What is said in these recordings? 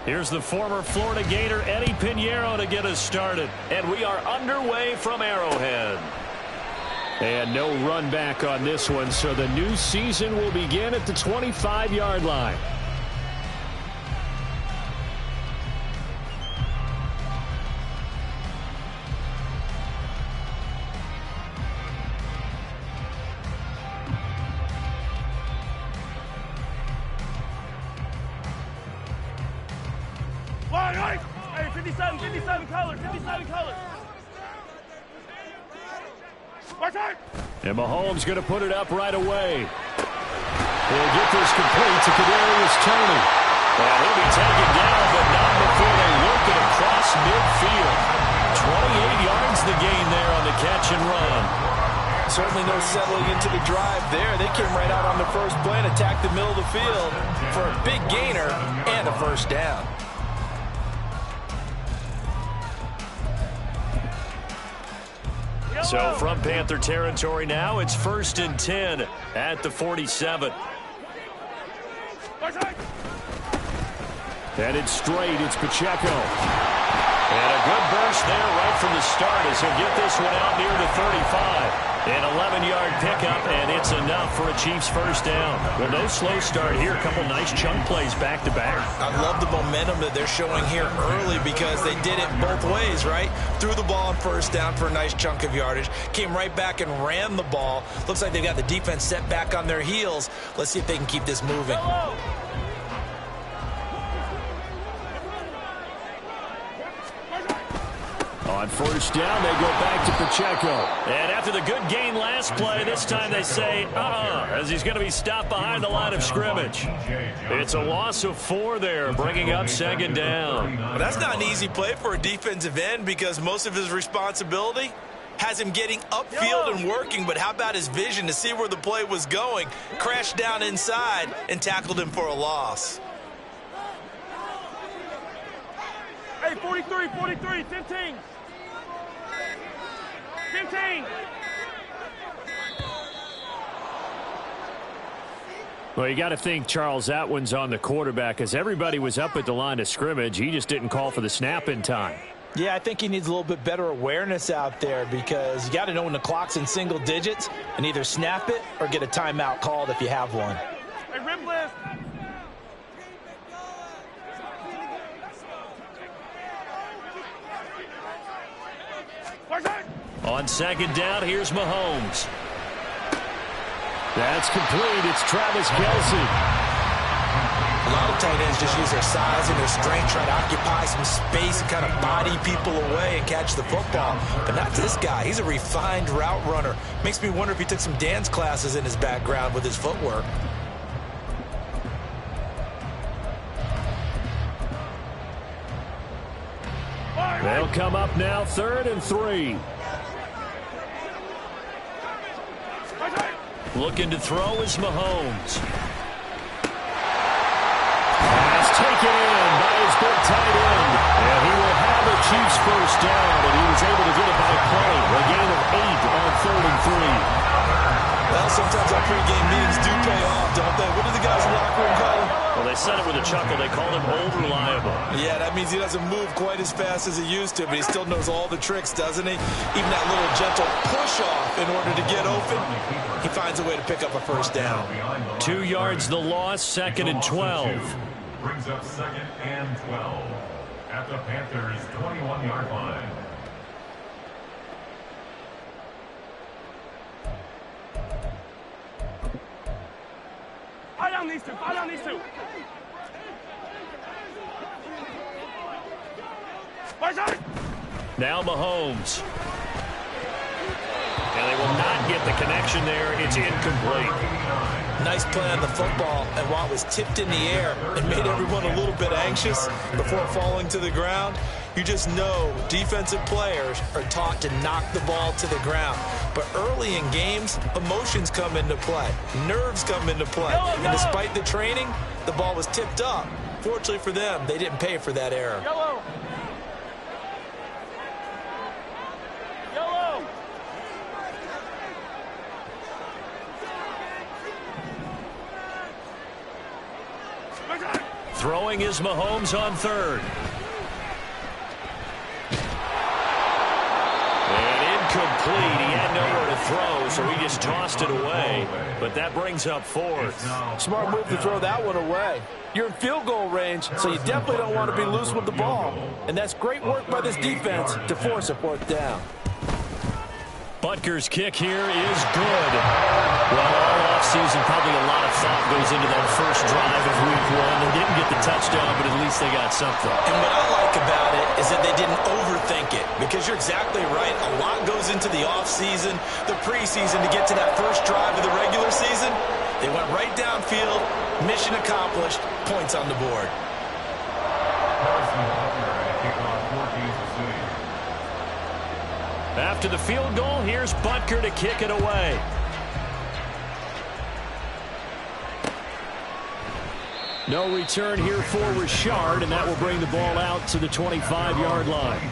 Here's the former Florida Gator, Eddie Pinheiro, to get us started. And we are underway from Arrowhead. And no run back on this one, so the new season will begin at the 25-yard line. Hey, 57 colors, 57 colors. And Mahomes going to put it up right away. He'll get this complete to Kadarius Toney. And he'll be taken down, but not before they work it across midfield. 28 yards the gain there on the catch and run. Certainly no settling into the drive there. They came right out on the first play and attacked the middle of the field for a big gainer and a first down. So from Panther territory now, it's 1st and 10 at the 47. Headed straight, it's Pacheco. And a good burst there right from the start as he'll get this one out near the 35. An 11-yard pickup, and it's enough for a Chiefs first down. Well, no slow start here. A couple nice chunk plays back-to-back. I love the momentum that they're showing here early because they did it both ways, right? Threw the ball on first down for a nice chunk of yardage. Came right back and ran the ball. Looks like they've got the defense set back on their heels. Let's see if they can keep this moving. On first down, they go back to Pacheco. And after the good gain last play, this time they say, as he's going to be stopped behind the line of scrimmage. It's a loss of 4 there, bringing up 2nd down. Well, that's not an easy play for a defensive end because most of his responsibility has him getting upfield and working, but how about his vision to see where the play was going, crashed down inside, and tackled him for a loss. Hey, 43, 15. 15. Well, you got to think, Charles, that one's on the quarterback as everybody was up at the line of scrimmage. He just didn't call for the snap in time. Yeah, I think he needs a little bit better awareness out there because you got to know when the clock's in single digits and either snap it or get a timeout called if you have one. Hey, rim blast. On 2nd down, here's Mahomes. That's complete. It's Travis Kelce. A lot of tight ends just use their size and their strength, try to occupy some space and kind of body people away and catch the football. But not this guy. He's a refined route runner. Makes me wonder if he took some dance classes in his background with his footwork. They'll come up now, 3rd and 3. Looking to throw is Mahomes. Pass taken in by his big tight end. And he will have a Chiefs first down, and he was able to get it by play. A gain of 8 on 3rd and 3. Well, sometimes our pregame meetings do pay off, don't they? What do the guys in the locker room call him? Well, they said it with a chuckle. They called him old reliable. Yeah, that means he doesn't move quite as fast as he used to, but he still knows all the tricks, doesn't he? Even that little gentle push-off in order to get open, he finds a way to pick up a first down. 2 yards the loss, 2nd and 12. Brings up 2nd and 12 at the Panthers' 21-yard line. Fire down these two. Fire down these two. Now Mahomes. And they will not get the connection there. It's incomplete. Nice play on the football, and while it was tipped in the air and made everyone a little bit anxious before falling to the ground, you just know defensive players are taught to knock the ball to the ground. But early in games, emotions come into play. Nerves come into play. And despite the training, the ball was tipped up. Fortunately for them, they didn't pay for that error. Yellow. Yellow. Throwing is Mahomes on third. And incomplete. He had nowhere to throw, so he just tossed it away. But that brings up fourth. Smart move to throw that one away. You're in field goal range, so you definitely don't want to be loose with the ball. And that's great work by this defense to force a fourth down. Butker's kick here is good. Well, all offseason, probably a lot of thought goes into that first drive of week one. They didn't get the touchdown, but at least they got something. And what I like about it is that they didn't overthink it, because you're exactly right. A lot goes into the offseason, the preseason to get to that first drive of the regular season. They went right downfield, mission accomplished, points on the board. After the field goal, here's Butker to kick it away. No return here for Richard, and that will bring the ball out to the 25-yard line.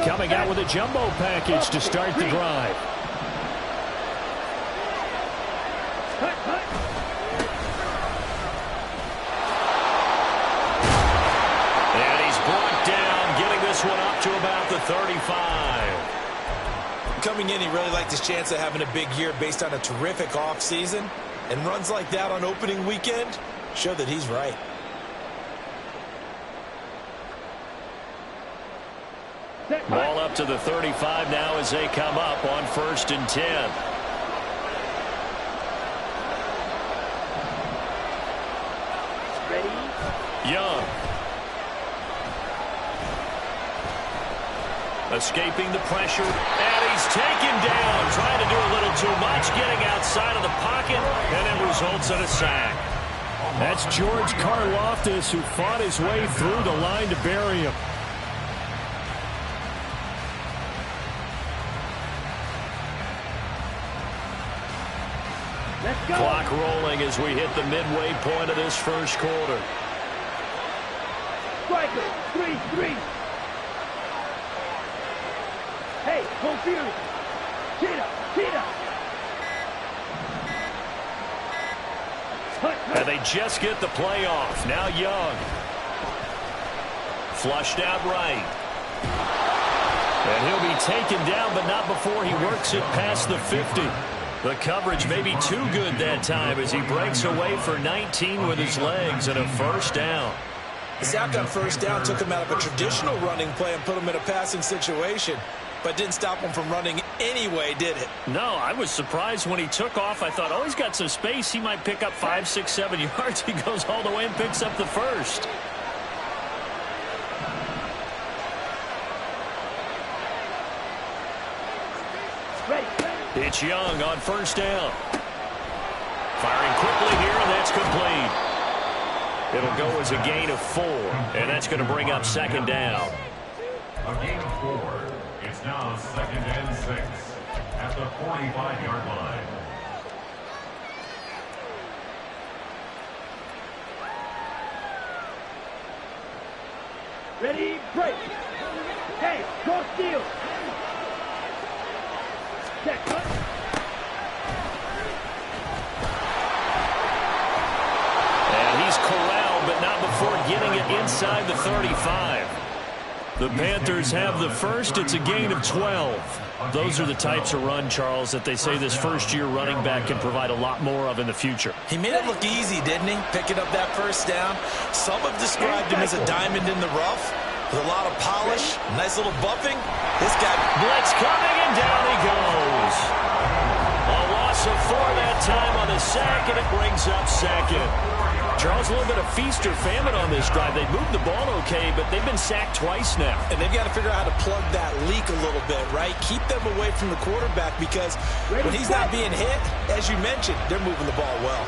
Coming out with a jumbo package to start the drive. And he's brought down, getting this one up to about the 35. Coming in, he really liked his chance of having a big year based on a terrific offseason. And runs like that on opening weekend show that he's right. Ball up to the 35 now as they come up on 1st and 10. Ready? Young. Escaping the pressure, and he's taken down. Trying to do a little too much, getting outside of the pocket, and it results in a sack. That's George Karlaftis, who fought his way through the line to bury him. Clock rolling as we hit the midway point of this first quarter. Striker, 3-3. Hey, confused. Cheetah. And they just get the play off. Now Young. Flushed out right. And he'll be taken down, but not before he works it past the 50. The coverage may be too good that time as he breaks away for 19 with his legs and a first down. The sack on first down took him out of a traditional running play and put him in a passing situation, but didn't stop him from running anyway, did it? No, I was surprised when he took off. I thought, oh, he's got some space. He might pick up 5, 6, 7 yards. He goes all the way and picks up the first. It's Young on first down. Firing quickly here, and that's complete. It'll go as a gain of 4, and that's going to bring up second down. A gain of 4. It's now 2nd and 6 at the 45-yard line. Ready, break. Hey, go steal. And he's corralled, but not before getting it inside the 35. The Panthers have the first. It's a gain of 12. Those are the types of run, Charles, that they say this first-year running back can provide a lot more of in the future. He made it look easy, didn't he? Picking up that first down. Some have described him as a diamond in the rough with a lot of polish, nice little buffing. This guy... Blitz coming, and down he goes. A loss of 4 that time on the sack, and it brings up second. Charles, a little bit of feast or famine on this drive. They moved the ball okay, but they've been sacked twice now. And they've got to figure out how to plug that leak a little bit, right? Keep them away from the quarterback, because when he's not being hit, as you mentioned, they're moving the ball well.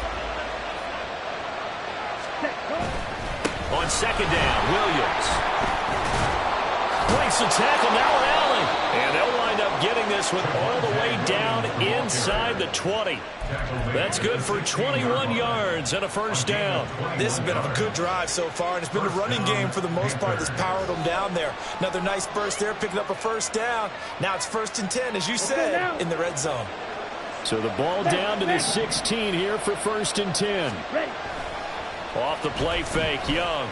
On second down, Williams breaks the tackle, now Allen. And they'll line end up getting this one all the way down inside the 20. That's good for 21 yards and a first down. This has been a good drive so far, and it's been a running game for the most part that's powered them down there. Another nice burst there, picking up a first down. Now it's 1st and 10, as you said, in the red zone. So the ball down to the 16 here for 1st and 10. Off the play fake, Young.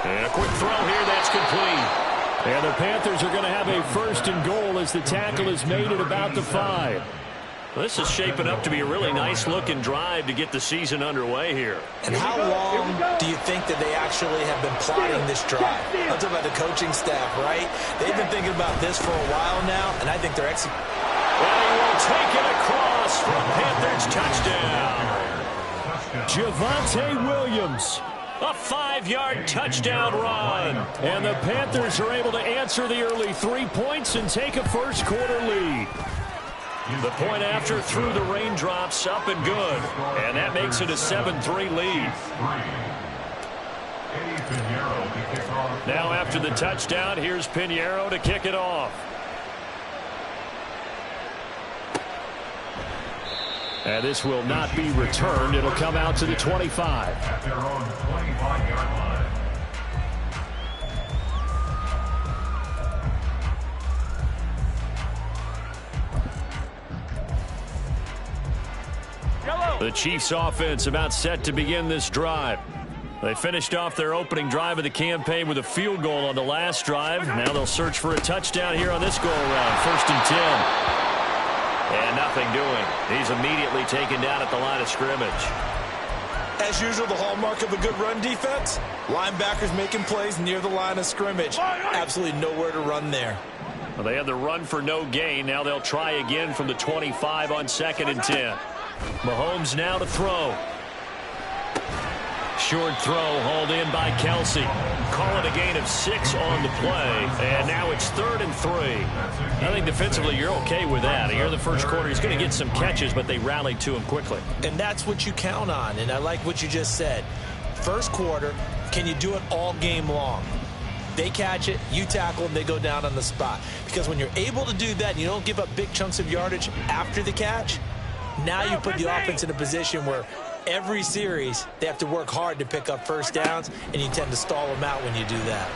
And a quick throw here, that's complete. And the Panthers are going to have a 1st and goal as the tackle is made at about the 5. Well, this is shaping up to be a really nice-looking drive to get the season underway here. And how long do you think that they actually have been plotting this drive? I'm talking about the coaching staff, right? They've been thinking about this for a while now, and I think they're executing. And he will take it across for a Panthers touchdown. Javonte Williams. A 5-yard touchdown run. And the Panthers are able to answer the early 3 points and take a first-quarter lead. The point after through the raindrops, up and good. And that makes it a 7-3 lead. Now after the touchdown, here's Pinheiro to kick it off. And this will not be returned. It'll come out to the 25. At their own 25-yard line. The Chiefs offense about set to begin this drive. They finished off their opening drive of the campaign with a field goal on the last drive. Now they'll search for a touchdown here on this go-around. 1st and 10. And nothing doing. He's immediately taken down at the line of scrimmage. As usual, the hallmark of a good run defense, linebackers making plays near the line of scrimmage. Absolutely nowhere to run there. Well, they had the run for no gain. Now they'll try again from the 25 on 2nd and 10. Mahomes now to throw. Short throw hauled in by Kelsey. Call it a gain of 6 on the play. And now it's 3rd and 3. I think defensively you're okay with that. Here in the first quarter, he's going to get some catches, but they rallied to him quickly. And that's what you count on. And I like what you just said. First quarter, can you do it all game long? They catch it, you tackle them, they go down on the spot. Because when you're able to do that, and you don't give up big chunks of yardage after the catch, now you put the offense in a position where every series they have to work hard to pick up first downs, and you tend to stall them out when you do that.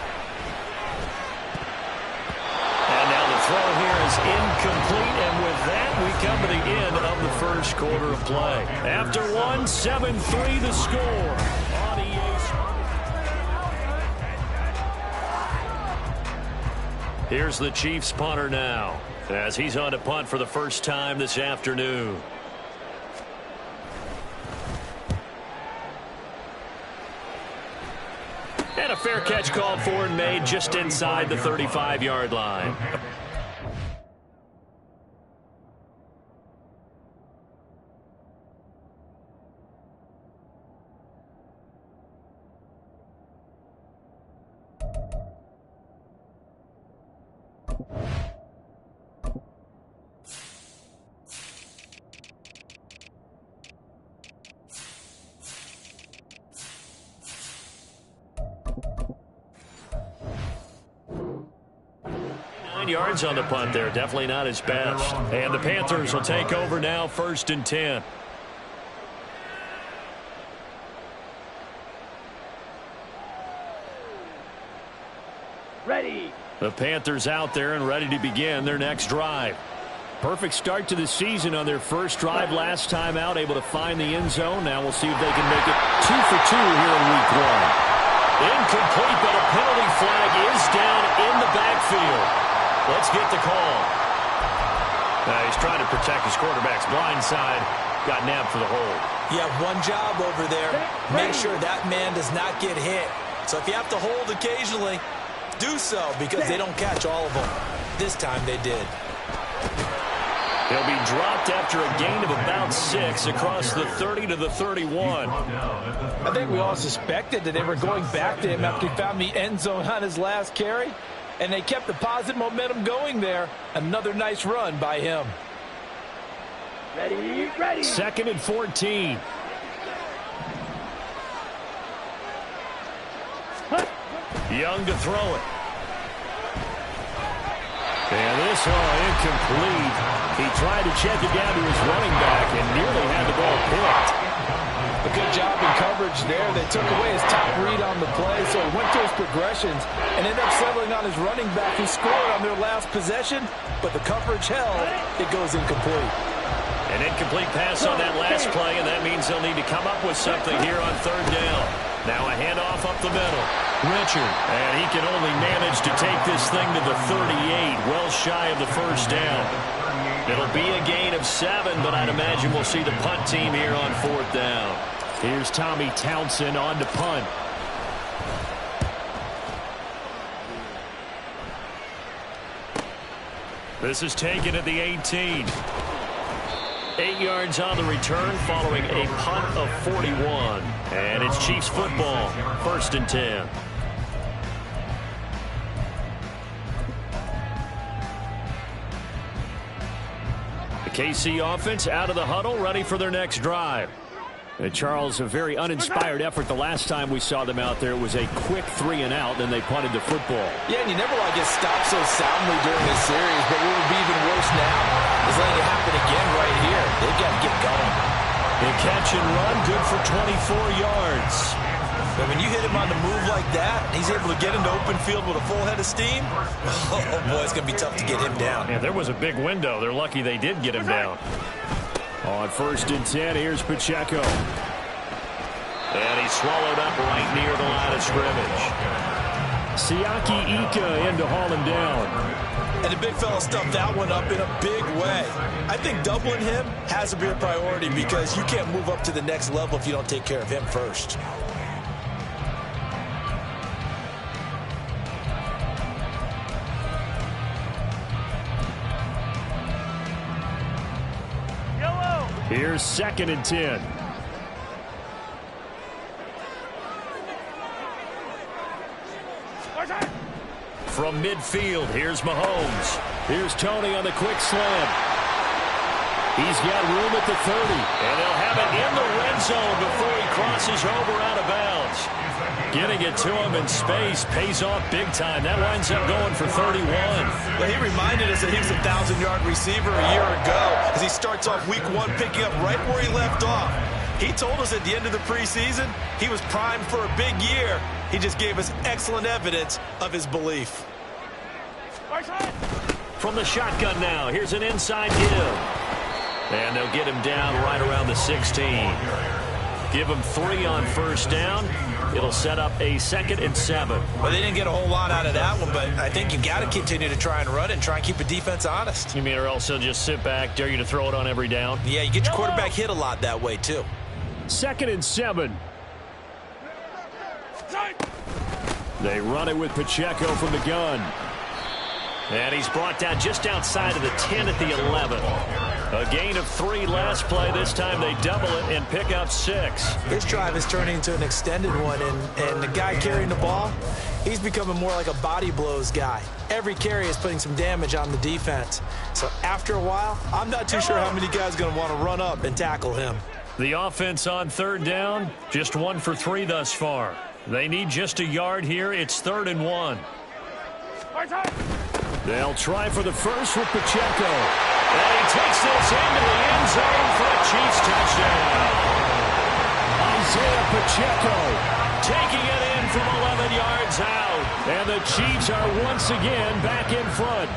And now the throw here is incomplete, and with that we come to the end of the first quarter of play. After 1, 7-3 the score. On EA Sports. Here's the Chiefs punter now, as he's on to punt for the first time this afternoon. And a fair catch called for and made just inside the 35-yard line. Yards on the punt there. Definitely not his best. And the Panthers will take over now, 1st and 10. Ready. The Panthers out there and ready to begin their next drive. Perfect start to the season on their first drive last time out, able to find the end zone. Now we'll see if they can make it 2 for 2 here in week 1. Incomplete, but a penalty flag is down in the backfield. Let's get the call. He's trying to protect his quarterback's blind side. Got nabbed for the hold. You have one job over there. Make sure that man does not get hit. So if you have to hold occasionally, do so, because they don't catch all of them. This time they did. He'll be dropped after a gain of about 6 across the 30 to the 31. I think we all suspected that they were going back to him after he found the end zone on his last carry. And they kept the positive momentum going there. Another nice run by him. Ready, ready. 2nd and 14. Young to throw it. And this incomplete. He tried to check it down to his running back and nearly had the ball picked. A good job in coverage there. They took away his top read on the play, so he went through his progressions and ended up settling on his running back who scored on their last possession, but the coverage held. It goes incomplete. An incomplete pass on that last play, and that means they'll need to come up with something here on third down. Now a handoff up the middle. Richard, and he can only manage to take this thing to the 38, well shy of the first down. It'll be a gain of 7, but I'd imagine we'll see the punt team here on fourth down. Here's Tommy Townsend on to punt. This is taken at the 18. 8 yards on the return following a punt of 41. And it's Chiefs football, 1st and 10. The KC offense out of the huddle, ready for their next drive. And Charles, a very uninspired effort the last time we saw them out there. It was a quick 3-and-out, then they punted the football. Yeah, and you never want to get stopped so soundly during this series, but what would be even worse now is letting it happen again right here. They've got to get going. The catch and run, good for 24 yards. But when you hit him on the move like that, he's able to get into open field with a full head of steam. Oh, boy, it's going to be tough to get him down. Yeah, there was a big window. They're lucky they did get him down. On 1st and 10, here's Pacheco. And he's swallowed up right near the line of scrimmage. Siaki Ika in to haul him down. And the big fella stuffed that one up in a big way. I think doubling him has to be a priority because you can't move up to the next level if you don't take care of him first. Here's 2nd and 10. From midfield, here's Mahomes. Here's Tony on the quick slant. He's got room at the 30. And they'll have it in the red zone before he crosses over out of bounds. Getting it to him in space pays off big time. That winds up going for 31. Well, he reminded us that he was a 1,000-yard receiver a year ago as he starts off week 1 picking up right where he left off. He told us at the end of the preseason he was primed for a big year. He just gave us excellent evidence of his belief. From the shotgun now, here's an inside give. And they'll get him down right around the 16. Give him 3 on first down. It'll set up a 2nd and 7. Well, they didn't get a whole lot out of that one, but I think you got to continue to try and run it and try and keep the defense honest. You mean or else they'll just sit back, dare you to throw it on every down? Yeah, you get your quarterback hit a lot that way, too. 2nd and 7. They run it with Pacheco from the gun. And he's brought down just outside of the 10 at the 11. A gain of 3 last play. This time they double it and pick up 6. His drive is turning into an extended one, and the guy carrying the ball, he's becoming more like a body blows guy. Every carry is putting some damage on the defense. So after a while, I'm not too sure how many guys are going to want to run up and tackle him. The offense on 3rd down, just 1 for 3 thus far. They need just a yard here. It's 3rd and 1. They'll try for the first with Pacheco. And he takes this into the end zone for a Chiefs touchdown. Isaiah Pacheco taking it in from 11 yards out. And the Chiefs are once again back in front.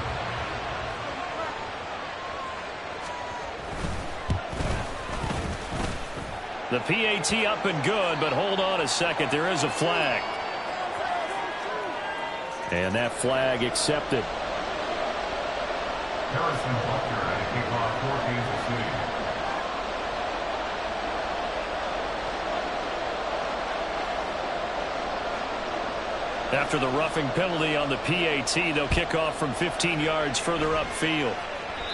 The PAT up and good, but hold on a second. There is a flag. And that flag accepted. Harrison Butker at a kickoff for Kansas City. After the roughing penalty on the PAT, they'll kick off from 15 yards further upfield.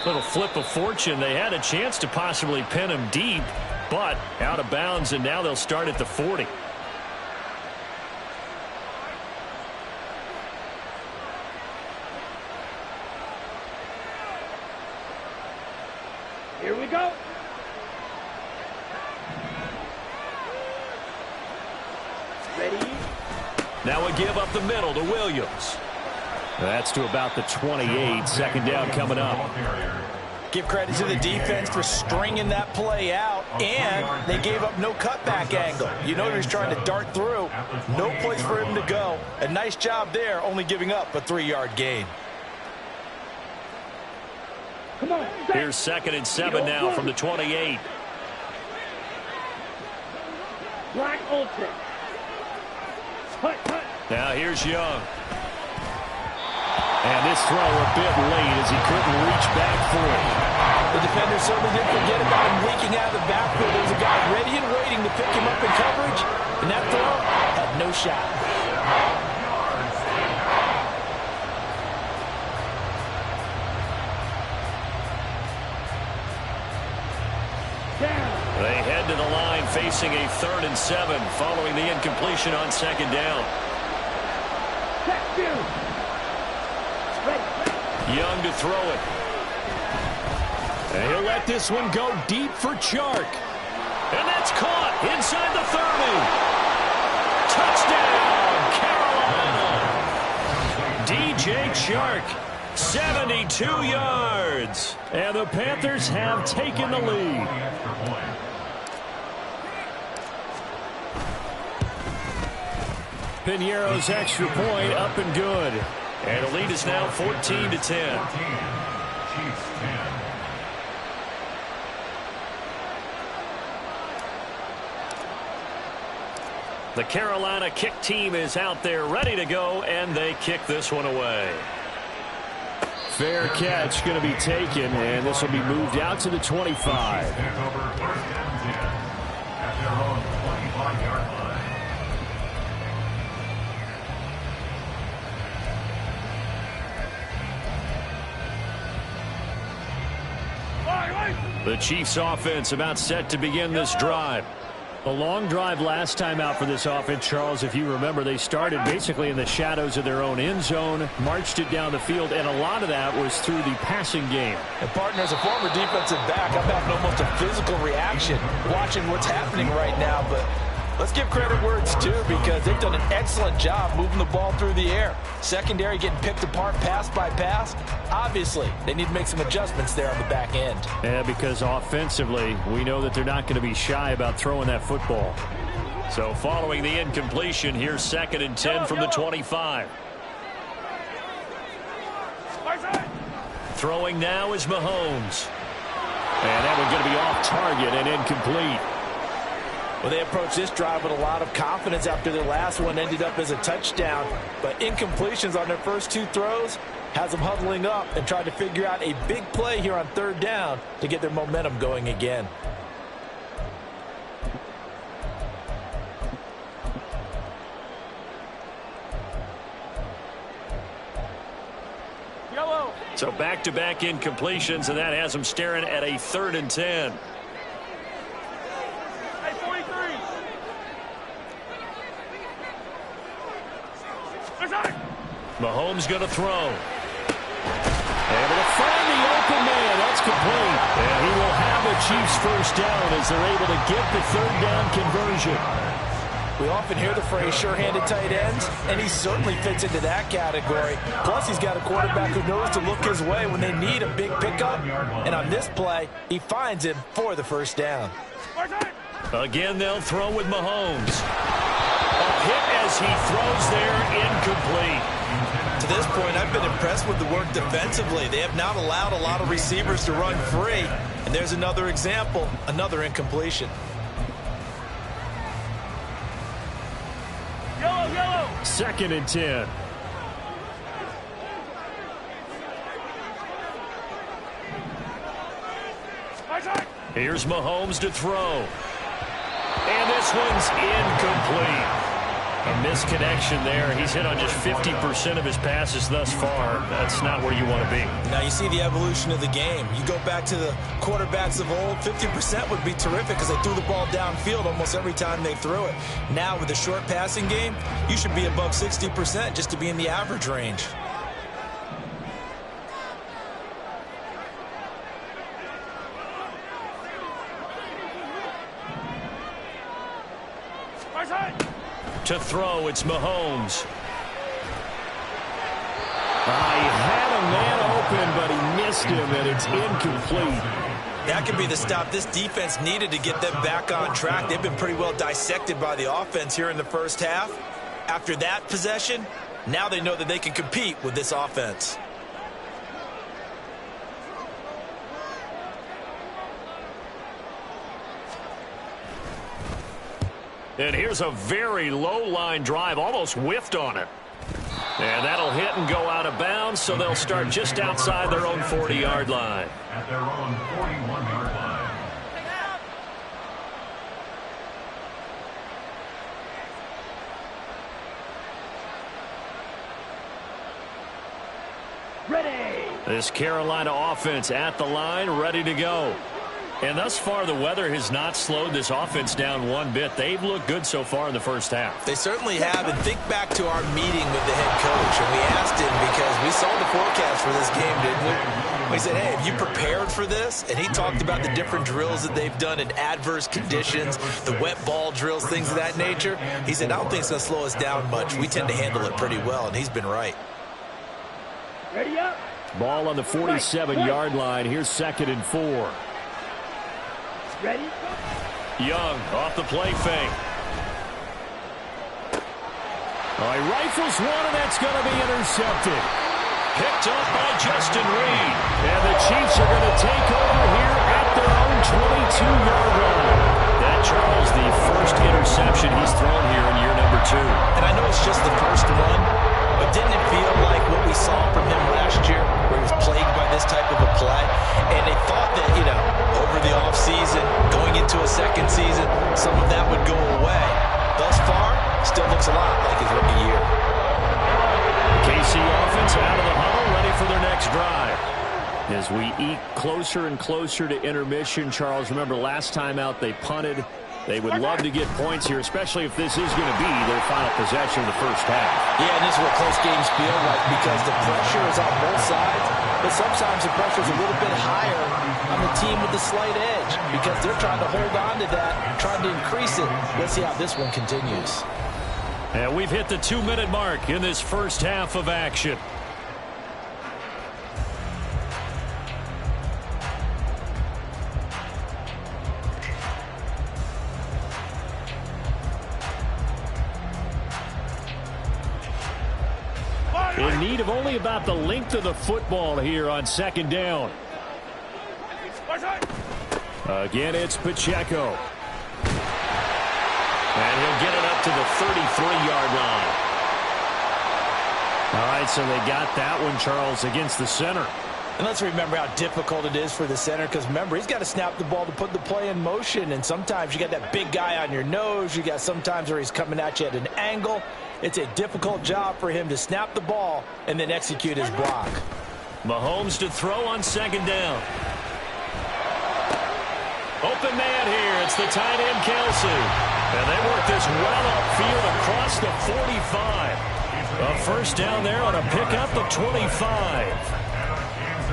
Little flip of fortune. They had a chance to possibly pin him deep, but out of bounds, and now they'll start at the 40. Here we go. Ready? Now a give up the middle to Williams. That's to about the 28. Second down coming up. Give credit to the defense for stringing that play out, and they gave up no cutback angle. You know he was trying to dart through. No place for him to go. A nice job there, only giving up a 3-yard gain. Here's 2nd and 7 now from the 28. Black ultra. Now here's Young. And this throw a bit late as he couldn't reach back for it. The defender certainly didn't forget about him leaking out of the backfield. There's a guy ready and waiting to pick him up in coverage, and that throw had no shot. They head to the line facing a 3rd and 7 following the incompletion on 2nd down. Young to throw it. And he'll let this one go deep for Chark. And that's caught inside the 30. Touchdown, Carolina. DJ Chark, 72 yards. And the Panthers have taken the lead. Piñeiro's extra point up and good. And the lead is now 14-10. Chiefs 10. The Carolina kick team is out there ready to go, and they kick this one away. Fair catch going to be taken, and this will be moved out to the 25. Take over 1st and 10 at their own 25-yard line. The Chiefs offense about set to begin this drive. A long drive last time out for this offense, Charles. If you remember, they started basically in the shadows of their own end zone, marched it down the field, and a lot of that was through the passing game. And partner, as a former defensive back, I'm having almost a physical reaction watching what's happening right now, but let's give credit where it's due because they've done an excellent job moving the ball through the air. Secondary getting picked apart pass by pass. Obviously, they need to make some adjustments there on the back end. Yeah, because offensively, we know that they're not going to be shy about throwing that football. So following the incompletion, here's 2nd and 10 from the 25. Throwing now is Mahomes. And that one's going to be off target and incomplete. Well, they approached this drive with a lot of confidence after their last one ended up as a touchdown. But incompletions on their first 2 throws has them huddling up and trying to figure out a big play here on 3rd down to get their momentum going again. Yellow. So back-to-back incompletions, and that has them staring at a 3rd and 10. Mahomes going to throw. Able to find the open man. That's complete. And he will have a Chiefs first down as they're able to get the 3rd down conversion. We often hear the phrase sure-handed tight ends, and he certainly fits into that category. Plus, he's got a quarterback who knows to look his way when they need a big pickup. And on this play, he finds him for the first down. Again, they'll throw with Mahomes. A hit as he throws there, incomplete. To this point, I've been impressed with the work defensively. They have not allowed a lot of receivers to run free. And there's another example, another incompletion. Yellow. 2nd and 10. Here's Mahomes to throw. And this one's incomplete. A misconnection there. He's hit on just 50% of his passes thus far. That's not where you want to be. Now you see the evolution of the game. You go back to the quarterbacks of old, 50% would be terrific because they threw the ball downfield almost every time they threw it. Now with the short passing game, you should be above 60% just to be in the average range. To throw, it's Mahomes. He had a man open, but he missed him, and it's incomplete. That could be the stop this defense needed to get them back on track. They've been pretty well dissected by the offense here in the first half. After that possession, now they know that they can compete with this offense. And here's a very low line drive, almost whiffed on it. And that'll hit and go out of bounds, so they'll start just outside their own 40-yard line. At their own 41-yard line. Ready. This Carolina offense at the line, ready to go. And thus far, the weather has not slowed this offense down one bit. They've looked good so far in the first half. They certainly have, and think back to our meeting with the head coach, and we asked him because we saw the forecast for this game, didn't we? We said, hey, have you prepared for this? And he talked about the different drills that they've done in adverse conditions, the wet ball drills, things of that nature. He said, I don't think it's going to slow us down much. We tend to handle it pretty well, and he's been right. Ready up. Ball on the 47-yard line. Here's 2nd and 4. Ready. Young off the play fake. He rifles one, and that's going to be intercepted. Picked up by Justin Reed. And the Chiefs are going to take over here at their own 22-yard line. That, Charles, the first interception he's thrown here in year number 2. And I know it's just the first one, but didn't it feel like what we saw from him last year, where he was plagued by this type of a play? And they thought that, over the offseason, going into a second season, some of that would go away. Thus far, still looks a lot like his rookie year. KC offense out of the huddle, ready for their next drive. As we eke closer and closer to intermission, Charles, remember last time out they punted. They would love to get points here, especially if this is going to be their final possession of the first half. Yeah, and this is what close games feel like because the pressure is on both sides, but sometimes the pressure is a little bit higher on the team with the slight edge because they're trying to hold on to that, trying to increase it. Let's see how this one continues. And we've hit the 2-minute mark in this first half of action. In need of only about the length of the football here on 2nd down. Again, it's Pacheco. And he'll get it up to the 33-yard line. All right, so they got that one, Charles, against the center. And let's remember how difficult it is for the center because, remember, he's got to snap the ball to put the play in motion. And sometimes you got that big guy on your nose. You got sometimes where he's coming at you at an angle. It's a difficult job for him to snap the ball and then execute his block. Mahomes to throw on 2nd down. Open man here. It's the tight end, Kelsey. And they work this well upfield across the 45. A first down there on a pickup of 25.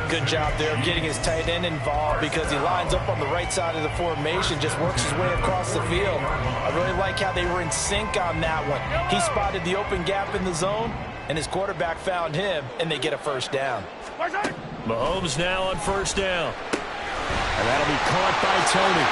Good job there of getting his tight end involved because he lines up on the right side of the formation, just works his way across the field. I really like how they were in sync on that one. He spotted the open gap in the zone, and his quarterback found him, and they get a first down. Mahomes now on 1st down. And that'll be caught by Tony.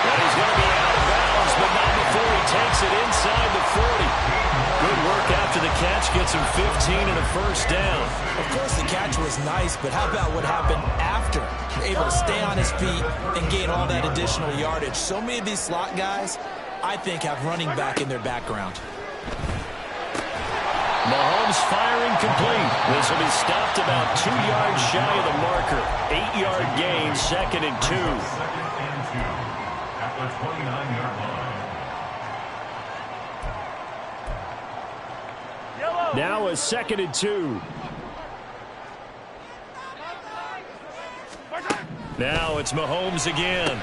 And he's going to be out of bounds, but not before he takes it inside the 40. Good work after the catch, gets him 15 and a first down. Of course, the catch was nice, but how about what happened after? Able to stay on his feet and gain all that additional yardage. So many of these slot guys, I think, have running back in their background. Mahomes firing complete. This will be stopped about 2 yards shy of the marker. 8-yard gain, 2nd and 2. 2nd and 2 at the 29-yard line. Now a 2nd and 2. Now it's Mahomes again.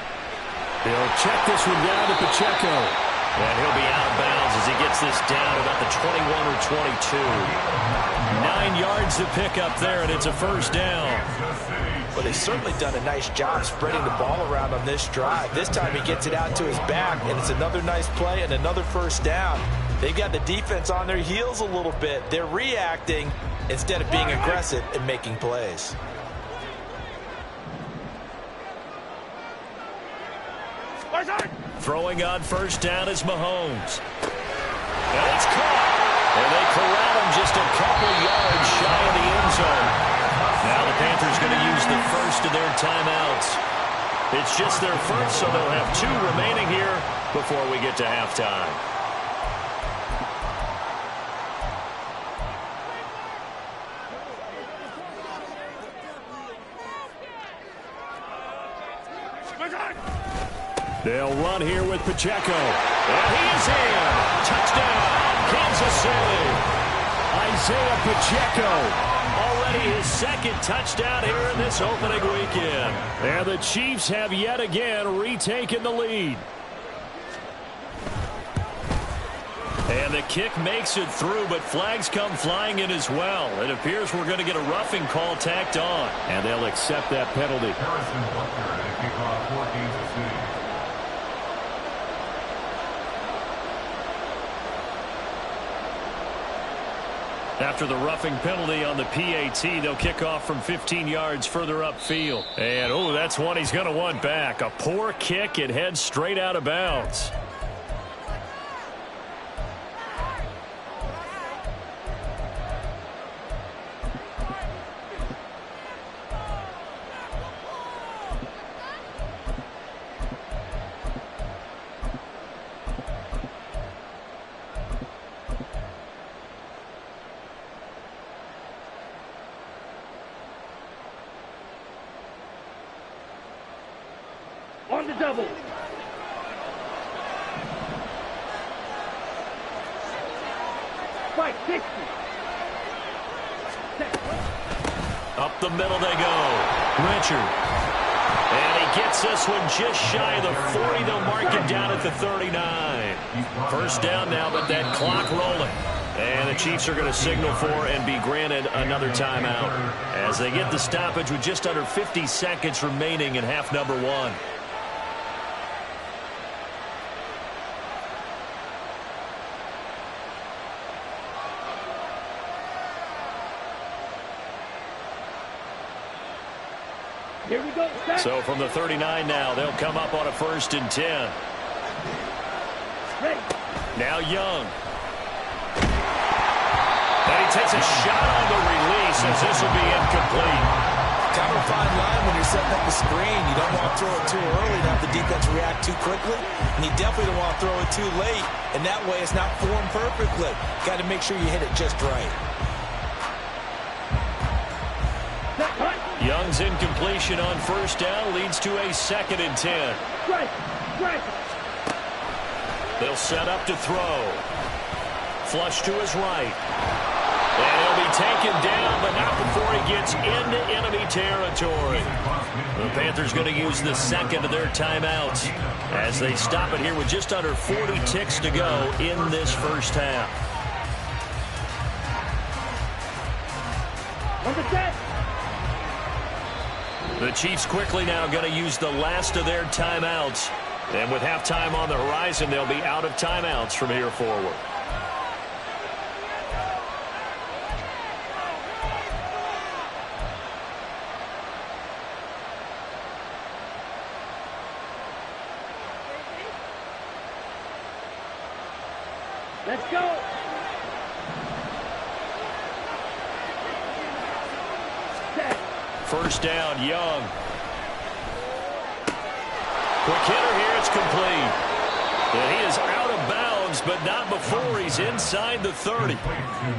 He'll check this one down to Pacheco. And he'll be out of bounds as he gets this down about the 21 or 22. 9 yards to pick up there, and it's a first down. Well, they've certainly done a nice job spreading the ball around on this drive. This time he gets it out to his back, and it's another nice play and another first down. They've got the defense on their heels a little bit. They're reacting, instead of being aggressive and making plays. Throwing on first down is Mahomes. And it's caught. And they corral him just a couple yards shy of the end zone. Now the Panthers going to use the first of their timeouts. It's just their first, so they'll have 2 remaining here before we get to halftime. They'll run here with Pacheco. And he's in. Touchdown, Kansas City. Isaiah Pacheco. Already his second touchdown here in this opening weekend. And the Chiefs have yet again retaken the lead. And the kick makes it through, but flags come flying in as well. It appears we're going to get a roughing call tacked on. And they'll accept that penalty. Harrison Butker to kick off for Kansas City. After the roughing penalty on the PAT, they'll kick off from 15 yards further upfield. And, oh, that's one he's going to want back. A poor kick. It heads straight out of bounds. On the double. Fight 60. Up the middle they go. Richard. And he gets this one just shy of the 40. They'll mark him down at the 39. First down now, but that clock rolling. And the Chiefs are going to signal for and be granted another timeout as they get the stoppage with just under 50 seconds remaining in half number 1. Here we go. So from the 39 now, they'll come up on a 1st and 10. Ready. Now Young. And he takes a shot on the release as this will be incomplete. Kind of a fine line when you're setting up a screen. You don't want to throw it too early to have the defense react too quickly. And you definitely don't want to throw it too late. And that way it's not formed perfectly. Got to make sure you hit it just right. Young's incompletion on first down leads to a 2nd and 10. Right. They'll set up to throw. Flush to his right. And he'll be taken down, but not before he gets into enemy territory. The Panthers going to use the 2nd of their timeouts as they stop it here with just under 40 ticks to go in this first half. On the set. The Chiefs quickly now going to use the last of their timeouts. And with halftime on the horizon, they'll be out of timeouts from here forward. Let's go. First down, Young. Quick hitter here, it's complete. And he is out of bounds, but not before he's inside the 30.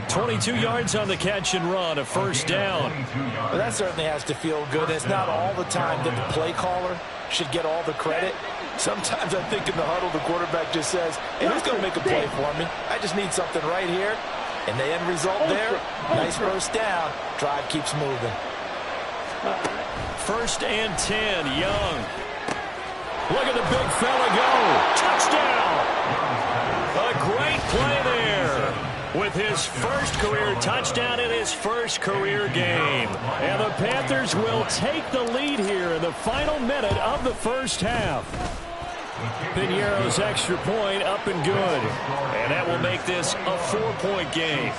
22 yards on the catch and run, a first down. Well, that certainly has to feel good. It's not all the time that the play caller should get all the credit. Sometimes I think in the huddle, the quarterback just says, hey, who's going to make a play for me? I just need something right here. And the end result there, nice first down. Drive keeps moving. First and 10, Young. Look at the big fella go. Touchdown! A great play there with his first career touchdown in his first career game. And the Panthers will take the lead here in the final minute of the first half. Piñeiro's extra point up and good. And that will make this a 4-point game.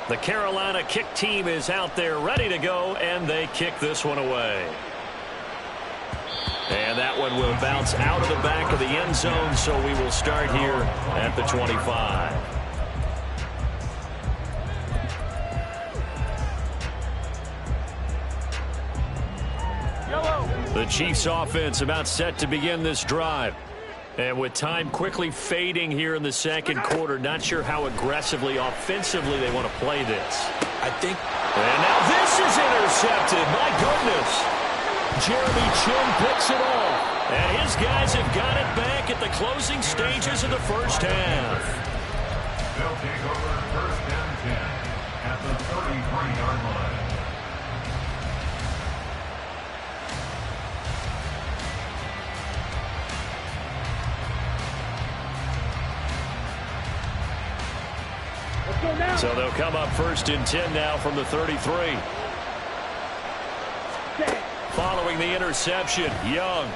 The Carolina kick team is out there ready to go, and they kick this one away. And that one will bounce out of the back of the end zone, so we will start here at the 25. The Chiefs offense about set to begin this drive. And with time quickly fading here in the second quarter, not sure how aggressively, offensively they want to play this. I think. And now this is intercepted. My goodness. Jeremy Chinn picks it off. And his guys have got it back at the closing stages of the first half. They'll take over first and 10 at the 33-yard line. So they'll come up first and 10 now from the 33. Following the interception, Young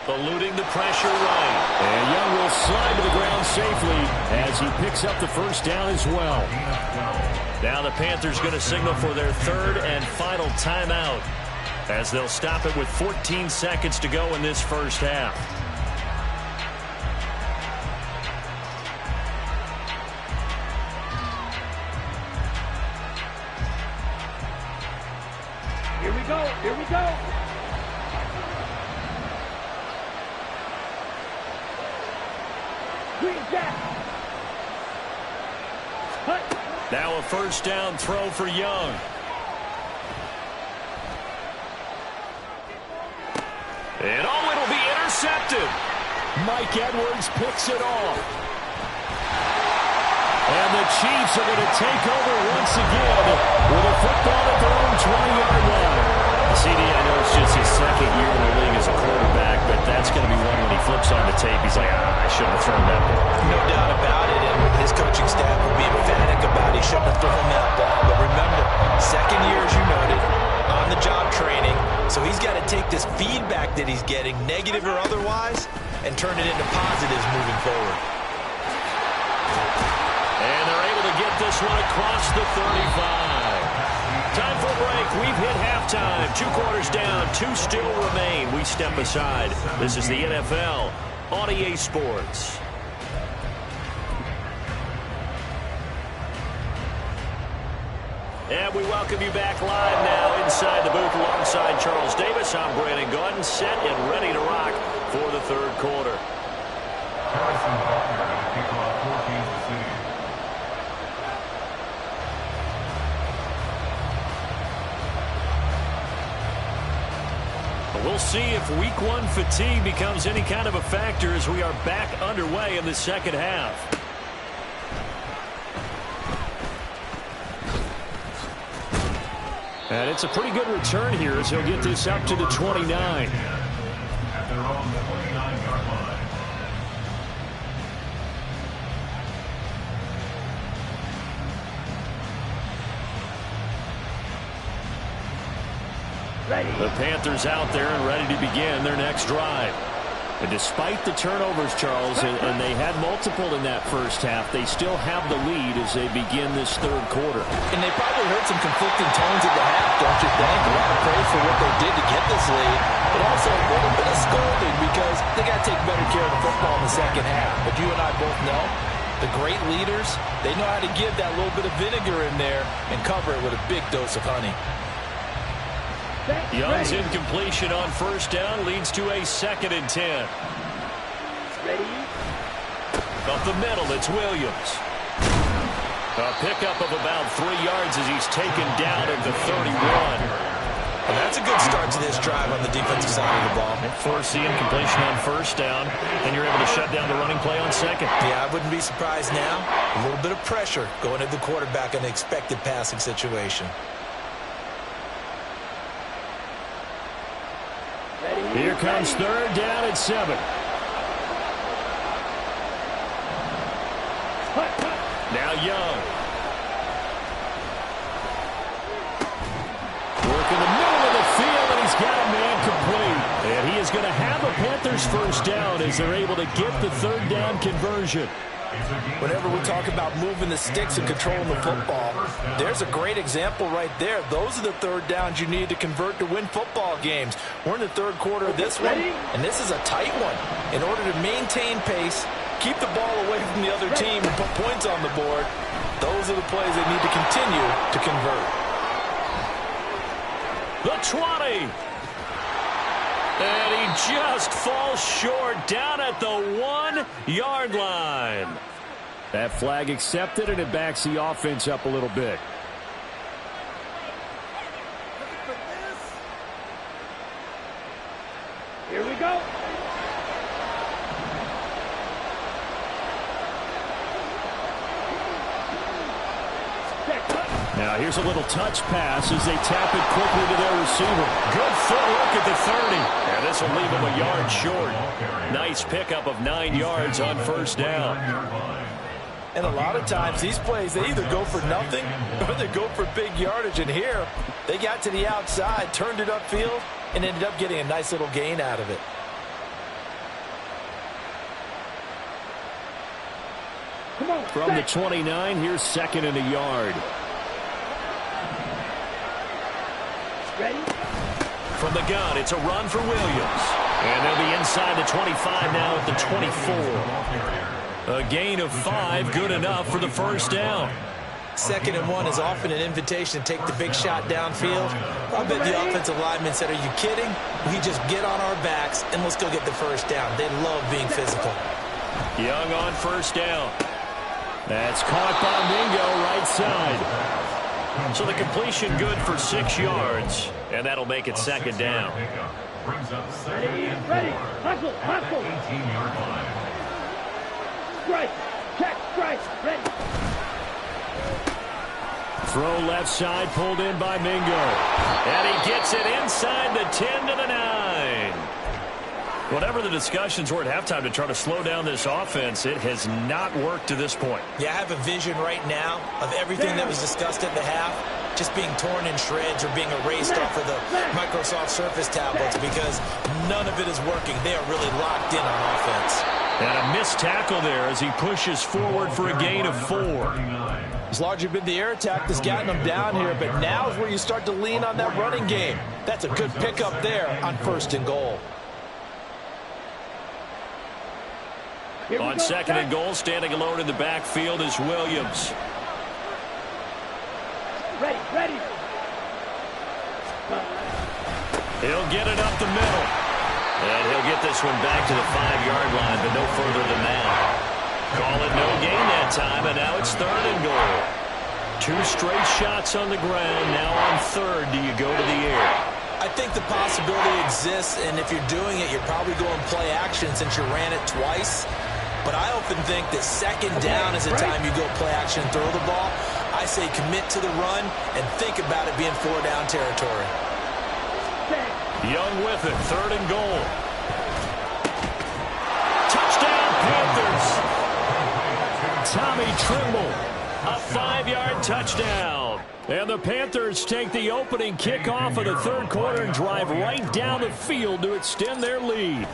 eluding the pressure right. And Young will slide to the ground safely as he picks up the first down as well. Now the Panthers going to signal for their third and final timeout as they'll stop it with 14 seconds to go in this first half. Here we go. Here we go. Green Jack. Now a first down throw for Young. And oh, it'll be intercepted. Mike Edwards picks it off. And the Chiefs are going to take over once again with a football at their own 20-yard line. CD, I know it's just his second year in the league as a quarterback, but that's going to be one when he flips on the tape. He's like, I shouldn't have thrown that ball. No doubt about it, and his coaching staff will be emphatic about he shouldn't have thrown that ball. But remember, second year, as you noted, on-the-job training, so he's got to take this feedback that he's getting, negative or otherwise, and turn it into positives moving forward. And they're able to get this one across the 35. Time for a break. We've hit halftime. 2 quarters down. 2 still remain. We step aside. This is the NFL on EA Sports. And we welcome you back live now inside the booth alongside Charles Davis. I'm Brandon Gaudin, set and ready to rock for the third quarter. Harrison Butker going to kick off for Kansas City. We'll see if week 1 fatigue becomes any kind of a factor as we are back underway in the second half. And it's a pretty good return here as he'll get this up to the 29. At their own 29-yard line. The Panthers out there and ready to begin their next drive. And despite the turnovers, Charles, and they had multiple in that first half, they still have the lead as they begin this third quarter. And they probably heard some conflicting tones at the half, don't you think? A lot of praise for what they did to get this lead, but also a little bit of scolding because they got to take better care of the football in the second half. But you and I both know the great leaders, they know how to give that little bit of vinegar in there and cover it with a big dose of honey. Young's incompletion on first down leads to a 2nd and 10. Ready? Up the middle, it's Williams. A pickup of about 3 yards as he's taken down at the 31. And that's a good start to this drive on the defensive side of the ball. Force the incompletion on first down, and you're able to shut down the running play on second. Yeah, I wouldn't be surprised now. A little bit of pressure going at the quarterback in an expected passing situation. Here comes third down at 7. Now Young. Work in the middle of the field, and he's got a man complete. And he is going to have a Panthers first down as they're able to get the third down conversion. Whenever we talk about moving the sticks and controlling the football, there's a great example right there. Those are the third downs you need to convert to win football games. We're in the third quarter of this one, and this is a tight one. In order to maintain pace, keep the ball away from the other team, and put points on the board, those are the plays they need to continue to convert. The 20. And he just falls short down at the 1-yard line. That flag accepted, and it backs the offense up a little bit. Here we go. Now here's a little touch pass as they tap it quickly to their receiver. Good footwork at the 30. And this will leave him a yard short. Nice pickup of 9 yards on first down. And a lot of times these plays, they either go for nothing or they go for big yardage. And here, they got to the outside, turned it upfield, and ended up getting a nice little gain out of it. From the 29, here's second and a yard. Ready? From the gun, it's a run for Williams. And they'll be inside the 25 now at the 24. A gain of 5, good enough for the first down. 2nd and 1 is often an invitation to take the big shot downfield. I bet the offensive lineman said, are you kidding? We just get on our backs and let's go get the first down. They love being physical. Young on first down. That's caught by Mingo right side. So the completion good for 6 yards, and that'll make it second down. Brings up second and 4. Hustle, hustle. 18-yard line. Strike, check, strike, ready. Throw left side, pulled in by Mingo. And he gets it inside the 10 to the 9. Whatever the discussions were at halftime to try to slow down this offense, it has not worked to this point. Yeah, I have a vision right now of everything that was discussed at the half just being torn in shreds or being erased off of the Microsoft Surface tablets because none of it is working. They are really locked in on offense. And a missed tackle there as he pushes forward for a gain of 4. It's largely been the air attack that's gotten them down here, but now is where you start to lean on that running game. That's a good pickup there on 1st and goal. On 2nd and goal, standing alone in the backfield is Williams. Ready, ready. He'll get it up the middle. And he'll get this one back to the 5-yard line, but no further than that. Call it no gain that time, and now it's 3rd and goal. 2 straight shots on the ground. Now on 3rd, do you go to the air? I think the possibility exists, and if you're doing it, you're probably going play action since you ran it twice. But I often think that 2nd down is the time you go play action and throw the ball. I say commit to the run and think about it being 4-down territory. Young with it, 3rd and goal. Touchdown, Panthers. Tommy Tremble, a 5-yard touchdown. And the Panthers take the opening kickoff of the 3rd quarter and drive right down the field to extend their lead.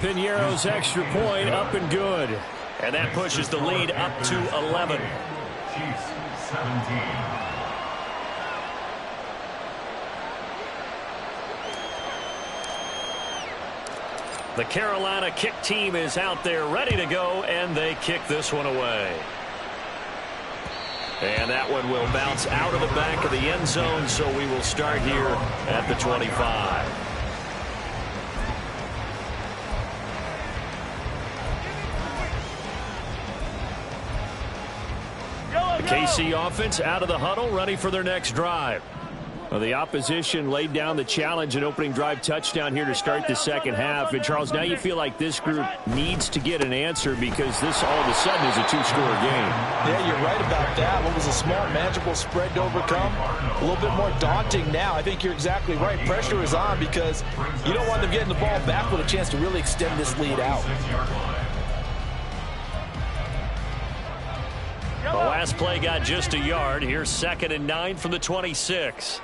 Piñeiro's extra point up and good. And that pushes the lead up to 11. Chiefs 17. The Carolina kick team is out there ready to go, and they kick this one away. And that one will bounce out of the back of the end zone, so we will start here at the 25. The KC offense out of the huddle, ready for their next drive. Well, the opposition laid down the challenge and opening drive touchdown here to start the second half. And, Charles, now you feel like this group needs to get an answer because this all of a sudden is a 2-score game. Yeah, you're right about that. What was a small, manageable spread to overcome? A little bit more daunting now. I think you're exactly right. Pressure is on because you don't want them getting the ball back with a chance to really extend this lead out. The last play got just a yard. Here's 2nd and 9 from the 26.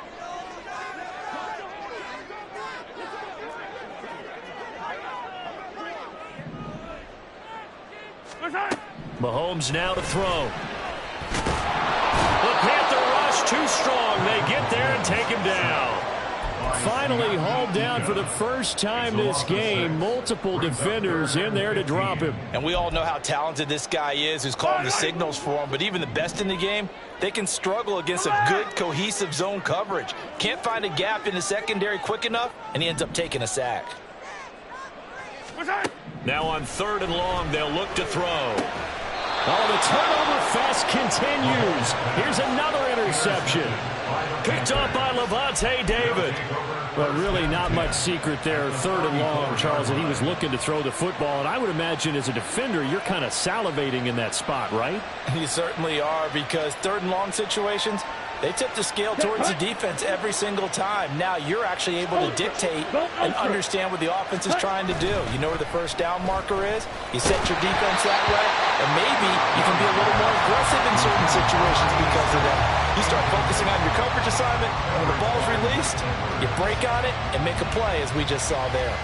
Mahomes now to throw. The Panther rush too strong. They get there and take him down. Finally hauled down for the first time this game. Multiple defenders in there to drop him. And we all know how talented this guy is who's calling the signals for him. But even the best in the game, they can struggle against a good, cohesive zone coverage. Can't find a gap in the secondary quick enough, and he ends up taking a sack. Now on 3rd and long, they'll look to throw. Oh, the turnover fest continues. Here's another interception. Picked up by Lavonte David. But really not much secret there. 3rd and long, Charles, and he was looking to throw the football. And I would imagine as a defender, you're kind of salivating in that spot, right? You certainly are, because 3rd and long situations, they tip the scale towards the defense every single time. Now you're actually able to dictate and understand what the offense is trying to do. You know where the first down marker is. You set your defense that way, and maybe you can be a little more aggressive in certain situations because of that. You start focusing on your coverage assignment, and when the ball's released, you break on it and make a play, as we just saw there.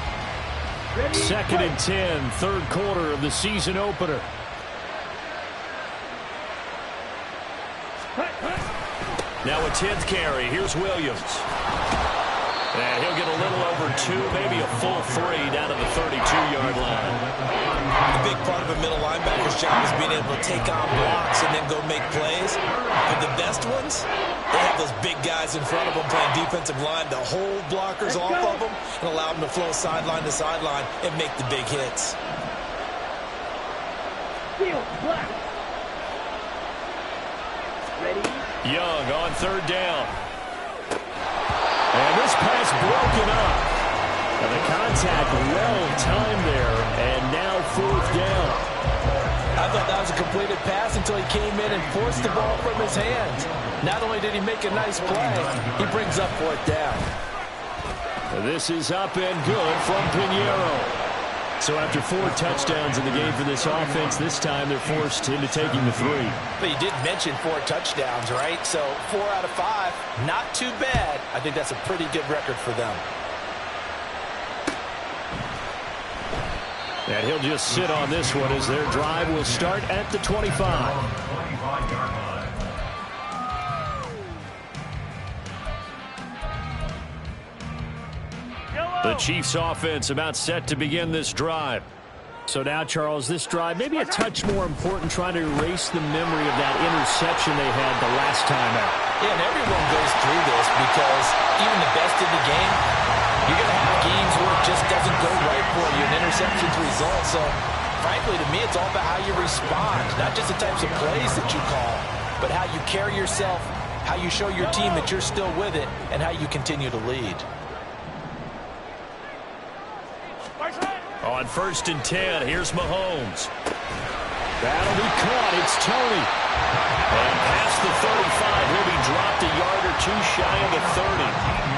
2nd and 10, 3rd quarter of the season opener. Now a 10th carry. Here's Williams. And he'll get a little over 2, maybe a full 3 down to the 32-yard line. A big part of a middle linebacker's job is being able to take on blocks and then go make plays. But the best ones, they have those big guys in front of them playing defensive line to hold blockers off of them and allow them to flow sideline to sideline and make the big hits. Young on 3rd down. And this pass broken up. And the contact well timed there. And now 4th down. I thought that was a completed pass until he came in and forced the ball from his hands. Not only did he make a nice play, he brings up 4th down. This is up and good from Pinheiro. So after 4 touchdowns in the game for this offense, this time they're forced into taking the 3. But you did mention 4 touchdowns, right? So 4 out of 5, not too bad. I think that's a pretty good record for them. And he'll just sit on this one as their drive will start at the 25. The Chiefs offense about set to begin this drive. So now, Charles, this drive maybe a touch more important, trying to erase the memory of that interception they had the last time out. Yeah, and everyone goes through this because even the best in the game, you're going to have games where it just doesn't go right for you. An interception's result. So, frankly, to me, it's all about how you respond, not just the types of plays that you call, but how you carry yourself, how you show your team that you're still with it, and how you continue to lead. On 1st and 10, here's Mahomes. That'll be caught. It's Tony. And past the 35, he'll be dropped a yard or 2 shy of the 30.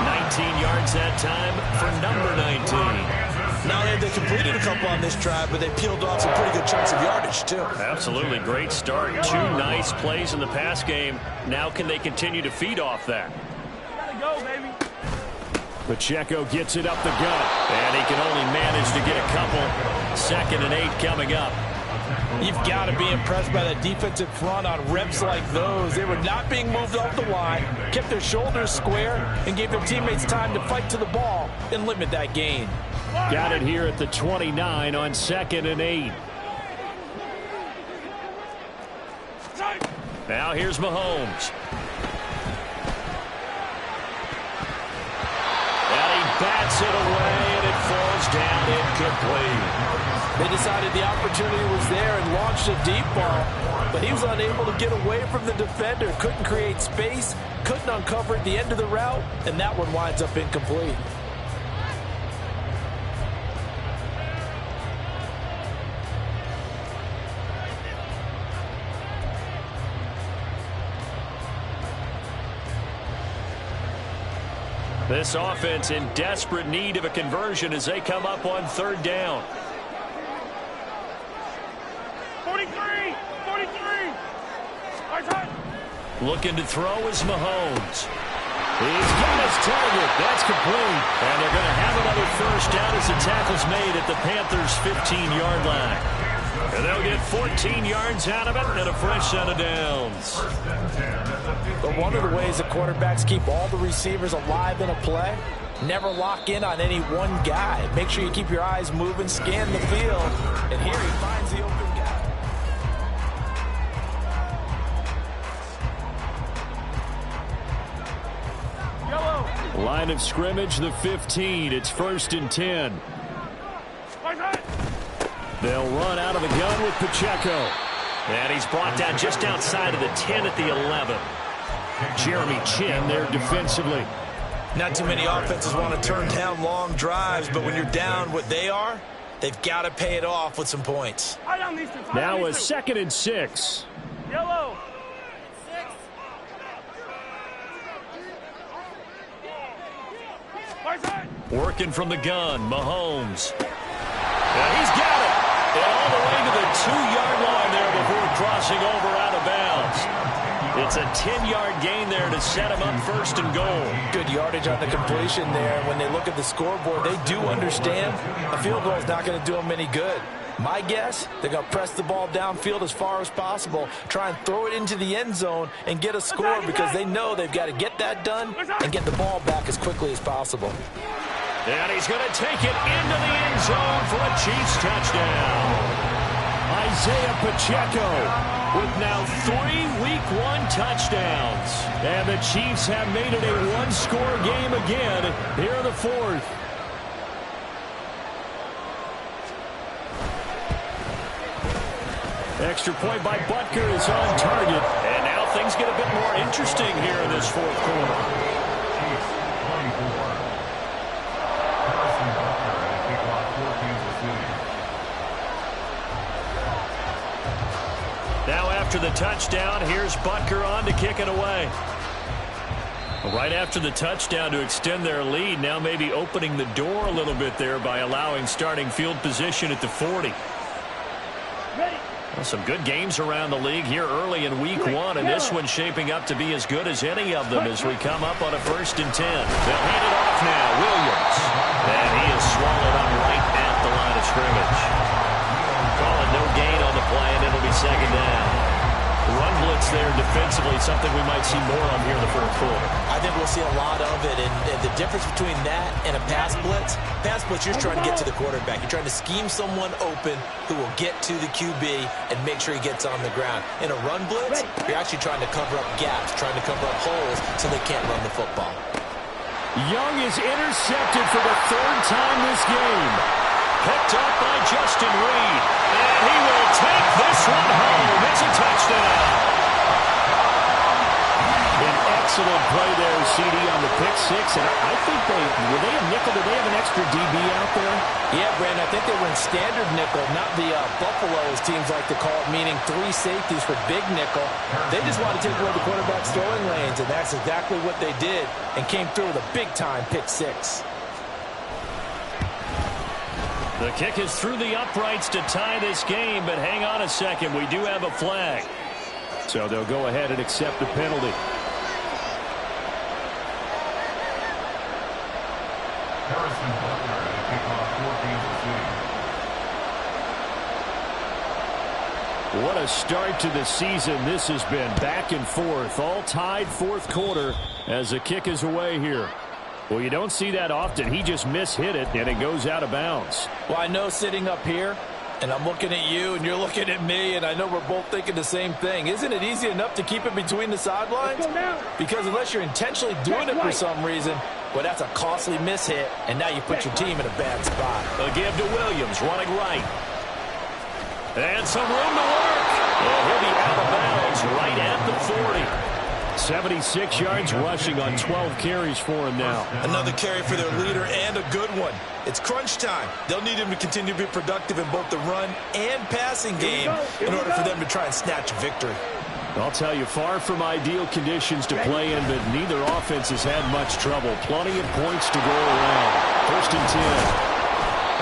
19 yards that time for number 19. Not only they completed a couple on this drive, but they peeled off some pretty good chunks of yardage, too. Absolutely. Great start. 2 nice plays in the pass game. Now can they continue to feed off that? Gotta go, baby. Pacheco gets it up the gut, and he can only manage to get a couple. 2nd and 8 coming up. You've got to be impressed by that defensive front on reps like those. They were not being moved off the line, kept their shoulders square, and gave their teammates time to fight to the ball and limit that gain. Got it here at the 29 on 2nd and 8. Now here's Mahomes. Bats it away, and it falls down incomplete. They decided the opportunity was there and launched a deep ball, but he was unable to get away from the defender. Couldn't create space, couldn't uncover at the end of the route, and that one winds up incomplete. This offense in desperate need of a conversion as they come up on 3rd down. 43! Looking to throw is Mahomes. He's got his target. That's complete. And they're going to have another 1st down as the tackle's made at the Panthers' 15-yard line. And they'll get 14 yards out of it and a fresh set of downs. But one of the ways the quarterbacks keep all the receivers alive in a play, never lock in on any one guy. Make sure you keep your eyes moving, scan the field, and here he finds the open guy. Line of scrimmage, the 15. It's 1st and 10. They'll run out of the gun with Pacheco. And he's brought down just outside of the 10 at the 11. Jeremy Chin there defensively. Not too many offenses want to turn down long drives, but when you're down what they are, they've got to pay it off with some points. Now a 2nd and 6. Yellow. Working from the gun, Mahomes. And he's got it. And all the way to the 2-yard line there before crossing over out of bounds. It's a 10-yard gain there to set him up 1st and goal. Good yardage on the completion there. When they look at the scoreboard, they do understand a field goal is not going to do them any good. My guess, they're going to press the ball downfield as far as possible, try and throw it into the end zone and get a score because they know they've got to get that done and get the ball back as quickly as possible. And he's going to take it into the end zone for a Chiefs touchdown. Isaiah Pacheco with now 3 Week 1 touchdowns. And the Chiefs have made it a one-score game again here in the 4th. Extra point by Butker is on target. And now things get a bit more interesting here in this 4th quarter. Now after the touchdown, here's Butker on to kick it away. Right after the touchdown to extend their lead, now maybe opening the door a little bit there by allowing starting field position at the 40. Well, some good games around the league here early in Week 1, and this one's shaping up to be as good as any of them as we come up on a 1st and 10. They'll hand it off now, Williams. And he is swallowed up right at the line of scrimmage. Call it no gain on the play, and it'll be 2nd down. Run blitz there defensively, something we might see more of here in the 4th quarter. I think we'll see a lot of it, and the difference between that and a pass blitz, you're just trying to get to the quarterback. You're trying to scheme someone open who will get to the QB and make sure he gets on the ground. In a run blitz, you're actually trying to cover up gaps, trying to cover up holes so they can't run the football. Young is intercepted for the 3rd time this game. Picked up by Justin Reed. And he will take this one home. It's a touchdown. An excellent play there, CD, on the pick 6. And I think were they a nickel? Did they have an extra DB out there? Yeah, Brandon, I think they were in standard nickel, not the Buffalo, as teams like to call it, meaning 3 safeties for big nickel. They just want to take away the quarterback's throwing lanes, and that's exactly what they did and came through with a big-time pick 6. The kick is through the uprights to tie this game, but hang on a second. We do have a flag. So they'll go ahead and accept the penalty. Harrison Butker to kick off for Kansas City. What a start to the season this has been. Back and forth, all tied 4th quarter as the kick is away here. Well, you don't see that often. He just mishit it, and it goes out of bounds. Well, I know sitting up here, and I'm looking at you, and you're looking at me, and I know we're both thinking the same thing. Isn't it easy enough to keep it between the sidelines? Because unless you're intentionally doing it for some reason, well, that's a costly mishit, and now you put your team in a bad spot. A give to Williams, running right. And some room to work. And he'll be out of bounds right at the 40. 76 yards rushing on 12 carries for him now. Another carry for their leader and a good one. It's crunch time. They'll need him to continue to be productive in both the run and passing game in order for them to try and snatch a victory. I'll tell you, far from ideal conditions to play in, but neither offense has had much trouble. Plenty of points to go around. 1st and 10.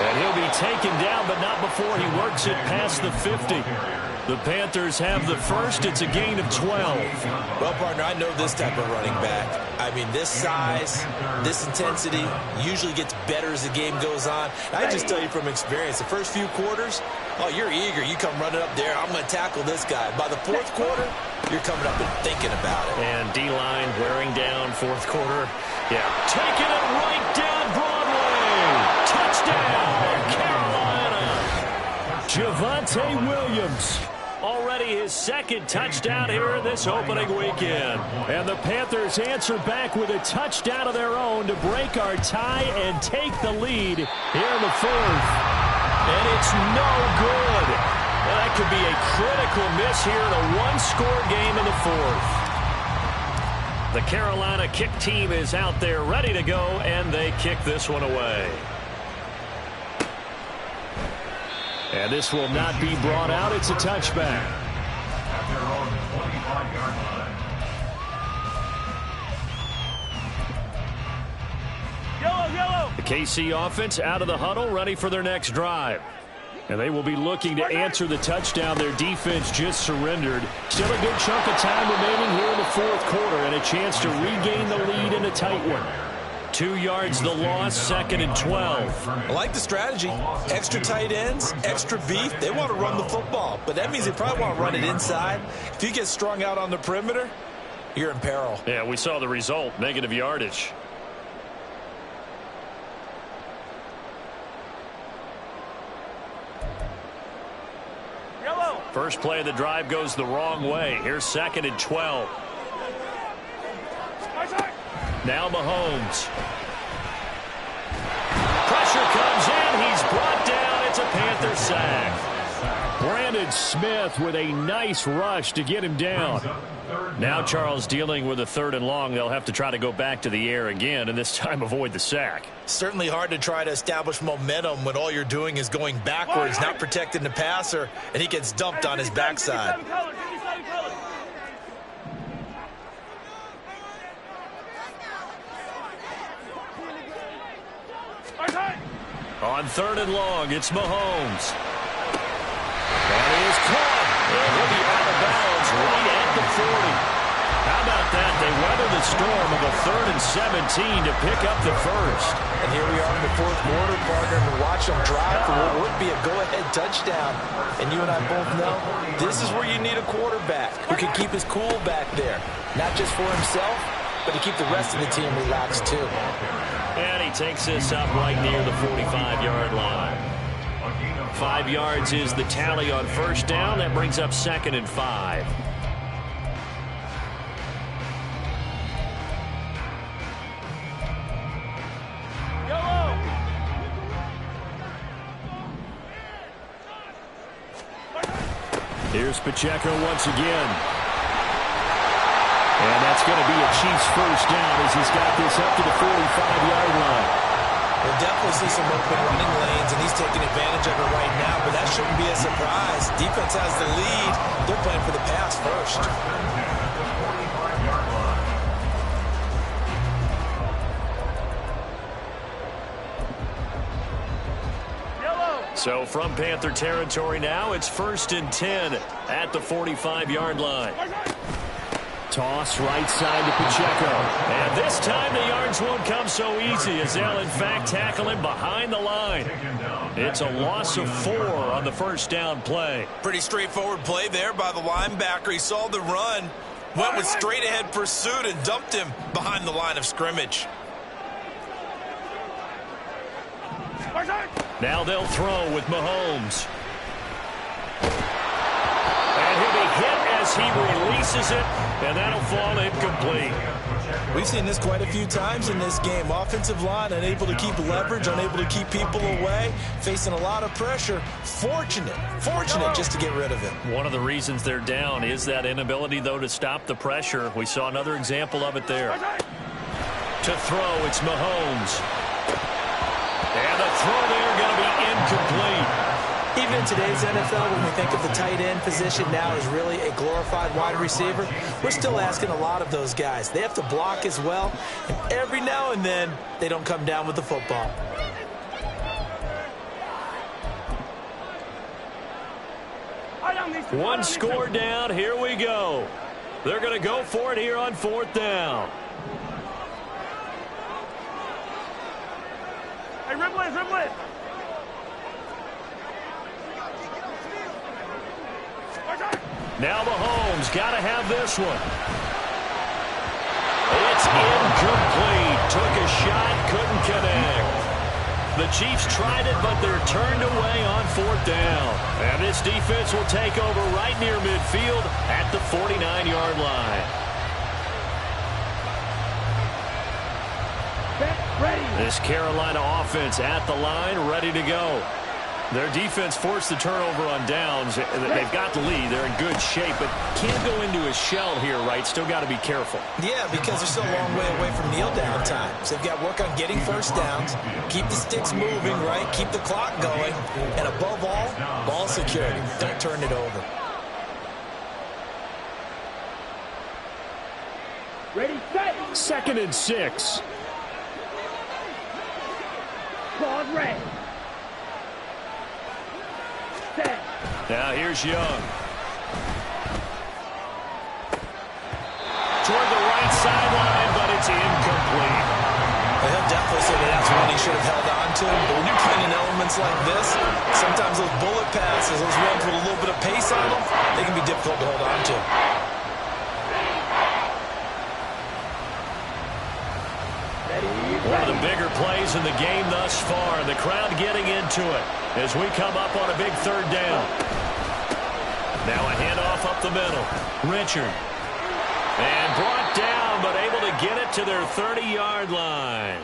And he'll be taken down, but not before he works it past the 50. The Panthers have the first. It's a gain of 12. Well, partner, I know this type of running back. I mean, this size, this intensity usually gets better as the game goes on. I just tell you from experience, the first few quarters, Oh, you're eager. You come running up there. I'm going to tackle this guy. By the fourth quarter, you're coming up and thinking about it. And D-line wearing down fourth quarter. Yeah, taking it right down Broadway. Touchdown, Carolina. Javonte Williams. Already his second touchdown here this opening weekend. And the Panthers answer back with a touchdown of their own to break our tie and take the lead here in the fourth. And it's no good. Well, that could be a critical miss here in a one-score game in the fourth. The Carolina kick team is out there ready to go, and they kick this one away. And this will not be brought out. It's a touchback. At their own 25-yard line. The KC offense out of the huddle, ready for their next drive. And they will be looking to answer the touchdown their defense just surrendered. Still a good chunk of time remaining here in the fourth quarter and a chance to regain the lead in a tight one. 2 yards the loss, 2nd and 12. I like the strategy. Extra tight ends, extra beef. They want to run the football, but that means they probably want to run it inside. If you get strung out on the perimeter, you're in peril. Yeah, we saw the result, negative yardage. First play of the drive goes the wrong way. Here's 2nd and 12. Now Mahomes. Pressure comes in. He's brought down. It's a Panther sack. Brandon Smith with a nice rush to get him down. Now Charles dealing with a 3rd and long. They'll have to try to go back to the air again and this time avoid the sack. Certainly hard to try to establish momentum when all you're doing is going backwards, not protecting the passer, and he gets dumped on his backside. On 3rd and long, it's Mahomes. And he is caught. And he'll be out of bounds right at the 40. How about that? They weather the storm of a 3rd and 17 to pick up the first. And here we are in the fourth quarter, partner, and watch them drive for what would be a go-ahead touchdown. And you and I both know this is where you need a quarterback who can keep his cool back there. Not just for himself, but to keep the rest of the team relaxed too. And he takes this up right near the 45-yard line. 5 yards is the tally on first down. That brings up 2nd and 5. Here's Pacheco once again. And that's going to be a Chiefs first down as he's got this up to the 45-yard line. We'll definitely see some open running lanes, and he's taking advantage of it right now, but that shouldn't be a surprise. Defense has the lead. They're playing for the pass first. So from Panther territory now, it's 1st and 10 at the 45-yard line. Toss right side to Pacheco. And this time the yards won't come so easy as they'll in fact tackle him behind the line. It's a loss of 4 on the first down play. Pretty straightforward play there by the linebacker. He saw the run, went with straight ahead pursuit and dumped him behind the line of scrimmage. Now they'll throw with Mahomes. And he'll be hit as he releases it, and that'll fall incomplete. We've seen this quite a few times in this game. Offensive line unable to keep leverage, unable to keep people away, facing a lot of pressure. Fortunate just to get rid of it. One of the reasons they're down is that inability, though, to stop the pressure. We saw another example of it there. To throw, it's Mahomes. And the throw there going to be incomplete. Even in today's NFL, when we think of the tight end position now as really a glorified wide receiver, we're still asking a lot of those guys. They have to block as well, and every now and then, they don't come down with the football. One score down, here we go. They're going to go for it here on 4th down. Hey, Ripley. Now Mahomes got to have this one. It's incomplete. Took a shot, couldn't connect. The Chiefs tried it, but they're turned away on 4th down. And this defense will take over right near midfield at the 49-yard line. This Carolina offense at the line, ready to go. Their defense forced the turnover on downs. They've got the lead. They're in good shape, but can't go into a shell here, right? Still got to be careful. Yeah, because they're still a long way away from kneel down time. So they've got to work on getting first downs, keep the sticks moving, right? Keep the clock going. And above all, ball security. Don't turn it over. Ready, set. 2nd and 6. Ball red. Set. Now here's Young. Toward the right sideline, but it's incomplete. Well, he'll definitely say that's one he should have held on to. But when you're playing in elements like this, sometimes those bullet passes, those runs with a little bit of pace on them, they can be difficult to hold on to. One of the bigger plays in the game thus far, and the crowd getting into it as we come up on a big 3rd down. Now a handoff up the middle. Richard. And brought down, but able to get it to their 30-yard line.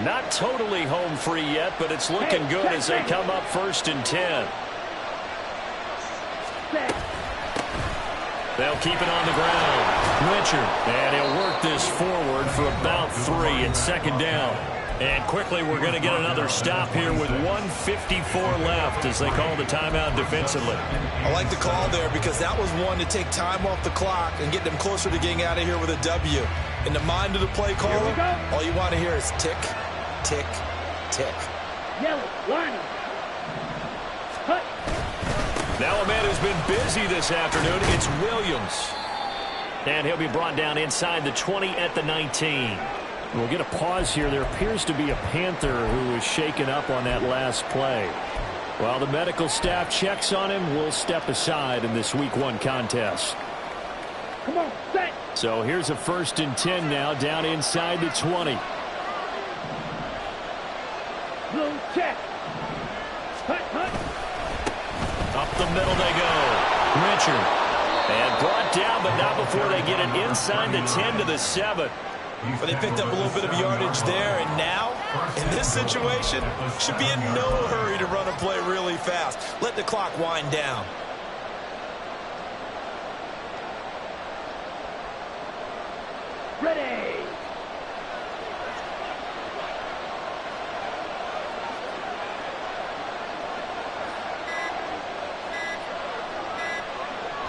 Not totally home free yet, but it's looking good as they come up 1st and 10. They'll keep it on the ground. Richard, and he'll work this forward for about 3 and 2nd down. And quickly we're going to get another stop here with 1:54 left as they call the timeout defensively. I like the call there because that was one to take time off the clock and get them closer to getting out of here with a W. In the mind of the play caller, all you want to hear is tick, tick, tick. Yellow, line up. Cut. Now a man who's been busy this afternoon, it's Williams. And he'll be brought down inside the 20 at the 19. We'll get a pause here. There appears to be a Panther who was shaken up on that last play. While the medical staff checks on him, we'll step aside in this Week 1 contest. Come on, set. So here's a 1st and 10 now, down inside the 20. Blue check. Hut, hut. Up the middle they go. Richard. And brought down, but not before they get it inside the 10 to the 7. But they picked up a little bit of yardage there, and now, in this situation, should be in no hurry to run a play really fast. Let the clock wind down. Ready.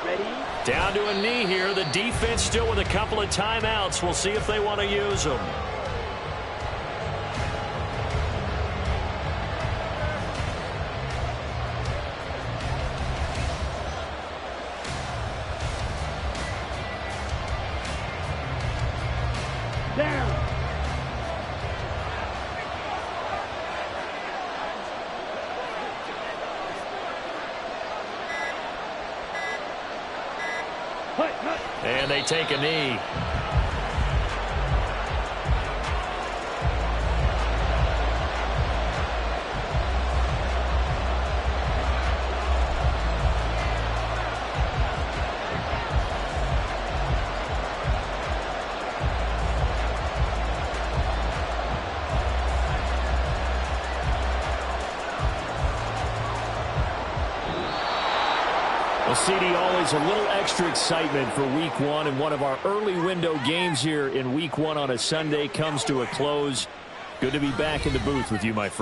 Ready. Down to a knee here. The defense still with a couple of timeouts. We'll see if they want to use them. Down. Hut, hut. And they take a knee. Well, CD, always a little extra excitement for Week 1, and one of our early window games here in Week 1 on a Sunday comes to a close. Good to be back in the booth with you, my friend.